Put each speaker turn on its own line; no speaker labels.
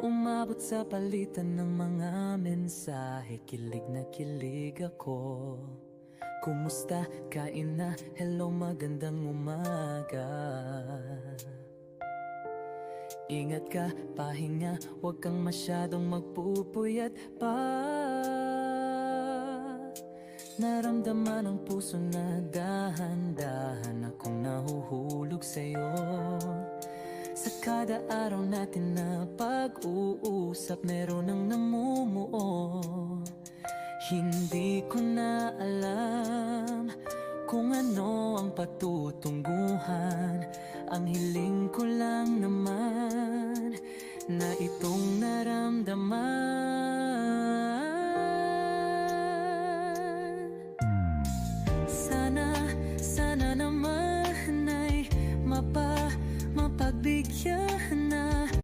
Umabot sa palitan ng mga mensahe, kilig na kilig ako. Kumusta? Kain na? Hello, magandang umaga. Ingat ka, pahinga, huwag kang masyadong magpupuyat pa. Naramdaman ng puso na dahan-dahan akong nahuhulog sa'yo. Sa kada araw natin na pag-uusap, meron ang namumuo. Hindi ko na alam kung ano ang patutunguhan. Ang hiling ko lang naman na itong naramdaman